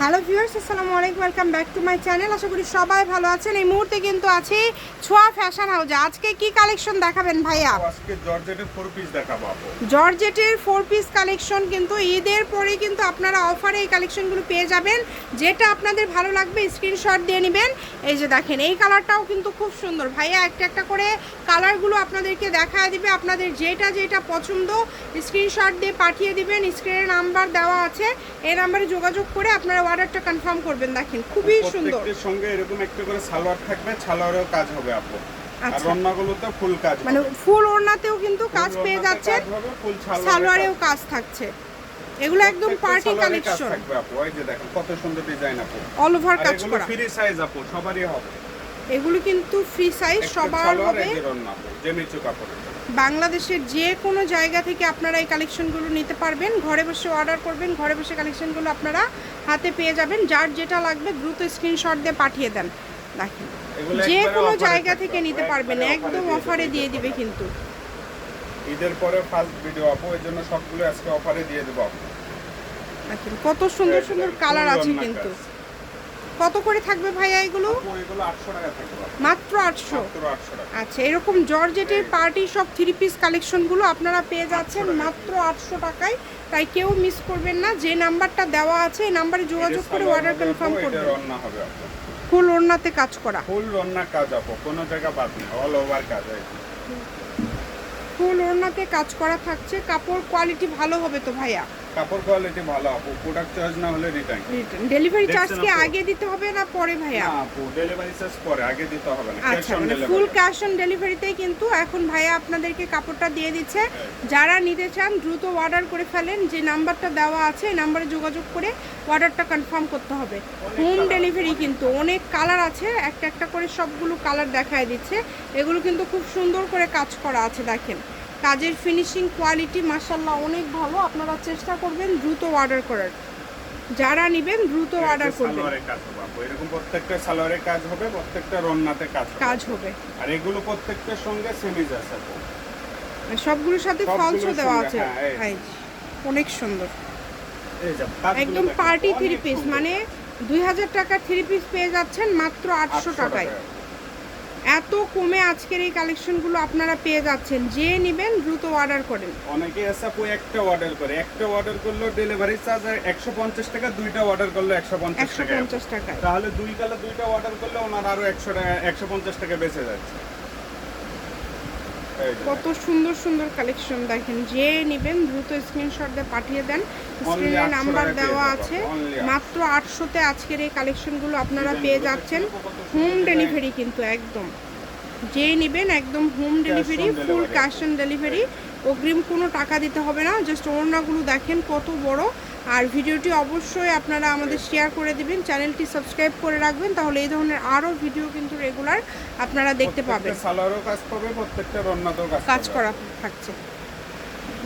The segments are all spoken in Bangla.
হ্যালো ভিউয়ার্স, আসসালামু আলাইকুম, welcome back to my channel. আশা করি সবাই ভালো আছেন। এই মুহূর্তে কিন্তু আছি ছোঁয়া ফ্যাশন হাউসে। আজকে কি কালেকশন দেখাবেন ভাইয়া? আজকে জর্জেটের 4 পিস দেখাবো আপু। জর্জেটের 4 পিস কালেকশন কিন্তু ঈদের পরে কিন্তু আপনারা অফারে এই কালেকশনগুলো পেয়ে যাবেন। যেটা আপনাদের ভালো লাগবে স্ক্রিনশট দিয়ে নেবেন। এই যে দেখেন, এই কালারটাও কিন্তু খুব সুন্দর। ভাইয়া একটা একটা করে কালারগুলো আপনাদেরকে দেখায় দিবে। আপনাদের যেটা যেটা পছন্দ স্ক্রিনশট দিয়ে পাঠিয়ে দিবেন। স্ক্রিনে নাম্বার দেওয়া আছে, এই নাম্বারে যোগাযোগ করে আপনারা অর্ডারটা কনফার্ম করবেন। দেখেন খুবই সুন্দর। প্রত্যেকটার সঙ্গে এরকম একটা করে সালোয়ার থাকবে, সালোয়ারেও কাজ হবে আপু। আর ওড়নাগুলোতে ফুল কাজ হবে, মানে ফুল ওড়নাতেও কিন্তু কাজ পেয়ে যাচ্ছেন, সালোয়ারেও কাজ থাকছে। এগুলো একদম পার্টি কালেকশন থাকবে আপু। এই যে দেখেন কত সুন্দর ডিজাইন আপু, অল ওভার কাজ করা। ফ্রি সাইজ আপু, সবারই হবে। এগুলো কিন্তু ফ্রি সাইজ সবার হবে। এই যে ওড়না আপু, জেমিচু কাপড়। বাংলাদেশের যে কোনো জায়গা থেকে আপনারা এই কালেকশনগুলো নিতে পারবেন। ঘরে বসে অর্ডার করবেন, ঘরে বসে কালেকশনগুলো আপনারা হাতে পেয়ে যাবেন। যার যেটা লাগবে দ্রুত স্ক্রিনশট দিয়ে পাঠিয়ে দেন। দেখেন যে কোনো জায়গা থেকে নিতে পারবেন, একদম অফারে দিয়ে দিবে। কিন্তু ঈদের পরে ফার্স্ট ভিডিও আপু, এর জন্য সবগুলো আজকে অফারে দিয়ে দেব আপু। দেখেন কত সুন্দর সুন্দর কালার আছে। কিন্তু কত করে থাকবে ভাইয়া এগুলো? এগুলো 800 টাকা থাকবে মাত্র 800। টাকা। আচ্ছা, এরকম জর্জেটের পার্টি সব 3 পিস কালেকশনগুলো আপনারা পেয়ে যাচ্ছেন মাত্র 800 টাকায়। তাই কেউ মিস করবেন না। যে নাম্বারটা দেওয়া আছে এই নাম্বারে যোগাযোগ করে অর্ডার কনফার্ম করবেন। ফুল ওড়নাতে কাজ করা, ফুল ওড়না কাজ আপু, কোনো জায়গা বাদ নেই, অল ওভার কাজ আছে। ফুল ওড়নাতে কাজ করা থাকছে। কাপড় কোয়ালিটি ভালো হবে তো ভাইয়া? কাপড় কোয়ালিটি ভালো আপু, প্রোডাক্ট চার্জ না হলে রিটার্ন। ডেলিভারি চার্জ কি আগে দিতে হবে না পরে ভাইয়া? না আপু, ডেলিভারি চার্জ পরে, আগে দিতে হবে না। আচ্ছা, মানে ফুল ক্যাশ অন ডেলিভারিতেই কিন্তু এখন ভাইয়া আপনাদেরকে কাপড়টা দিয়ে দিচ্ছে। যারা নিতে চান দ্রুত অর্ডার করে ফেলেন। যে নাম্বারটা দেওয়া আছে এই নাম্বারে যোগাযোগ করে অর্ডারটা কনফার্ম করতে হবে। হোম ডেলিভারি কিন্তু অনেক কালার আছে, একটা একটা করে সবগুলো কালার দেখায় দিচ্ছে। এগুলো কিন্তু খুব সুন্দর করে কাজ করা আছে। দেখেন কাজের ফিনিশিং কোয়ালিটি মাশাআল্লাহ অনেক ভালো। আপনারা চেষ্টা করবেন দ্রুত অর্ডার করার। যারা নেবেন দ্রুত অর্ডার করবেন। এরকম প্রত্যেকটা সালোয়ারে কাজ হবে, প্রত্যেকটা ওড়নাতে কাজ হবে। আর এগুলো প্রত্যেকটার সঙ্গে সেমিজ আছে আপু, সবগুলোর সাথে ফলসও দেওয়া আছে। অনেক সুন্দর, একদম পার্টি 3 পিস। মানে 2000 টাকার 3 পিস পেয়ে যাচ্ছেন মাত্র 800 টাকায়। এত কমে আজকের এই কালেকশনগুলো আপনারা পেয়ে যাচ্ছেন। যে নেবেন দ্রুত অর্ডার করেন। অনেকে আছে আপু একটা অর্ডার করে, একটা অর্ডার করলে ডেলিভারি চার্জ 150 টাকা, দুইটা অর্ডার করলে 150 টাকা। তাহলে দুই কালার দুইটা অর্ডার করলে ওনার আরো 100 টাকা 150 টাকা বেঁচে যাচ্ছে। কত সুন্দর সুন্দর কালেকশন দেখেন। যে নেবেন দ্রুত স্ক্রিনশট দিয়ে পাঠিয়ে দেন। স্ক্রিনে নাম্বার দেওয়া আছে। মাত্র 800-তে আজকের এই কালেকশনগুলো আপনারা পেয়ে যাচ্ছেন। হোম ডেলিভারি কিন্তু একদম। যে নেবেন একদম home delivery, full cash on delivery. অগ্রিম কোনো টাকা দিতে হবে না। জাস্ট ওড়নাগুলো দেখেন কত বড়। আর ভিডিওটি অবশ্যই আপনারা আমাদের শেয়ার করে দিবেন, চ্যানেলটি সাবস্ক্রাইব করে রাখবেন, তাহলে এই ধরনের আরও ভিডিও কিন্তু রেগুলার আপনারা দেখতে পাবেন। সালোয়ারও কাজ পাবে, প্রত্যেকটা ওড়নাতেও কাজ করা থাকছে।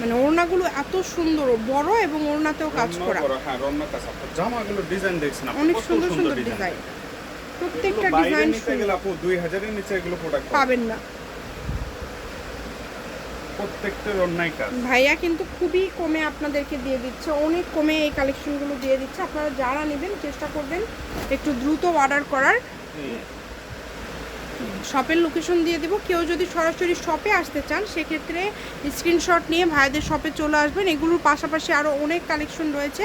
মানে ওড়নাগুলো এত সুন্দর বড় এবং ওড়নাতেও কাজ করা। হ্যাঁ, ওড়না কাজ আপু। জামাগুলো ডিজাইন দেখছেন আপু, অনেক সুন্দর সুন্দর ডিজাইন। প্রত্যেকটা ডিজাইন নিতে গেলে আপু 2000 এর নিচে এগুলো প্রোডাক্ট পাবেন না। প্রত্যেকটার ওড়নায় কাজ। ভাইয়া কিন্তু খুবই কমে আপনাদেরকে দিয়ে দিচ্ছে, অনেক কমে এই কালেকশনগুলো দিয়ে দিচ্ছে। আপনারা যারা নেবেন চেষ্টা করবেন একটু দ্রুত অর্ডার করার। শপের লোকেশন দিয়ে দেবো। কেউ যদি সরাসরি শপে আসতে চান সেক্ষেত্রে স্ক্রিনশট নিয়ে ভাইদের শপে চলে আসবেন। এগুলোর পাশাপাশি আরও অনেক কালেকশন রয়েছে।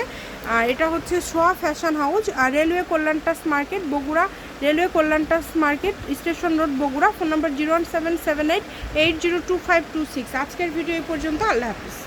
আর এটা হচ্ছে ছোঁয়া ফ্যাশন হাউস, আর রেলওয়ে কল্যাণটাস মার্কেট, বগুড়া। রেলওয়ে কল্যাণটাস market, station road, Bogura. Phone number 01778802526। আজকের ভিডিও এই পর্যন্ত। আল্লাহ হাফিজ।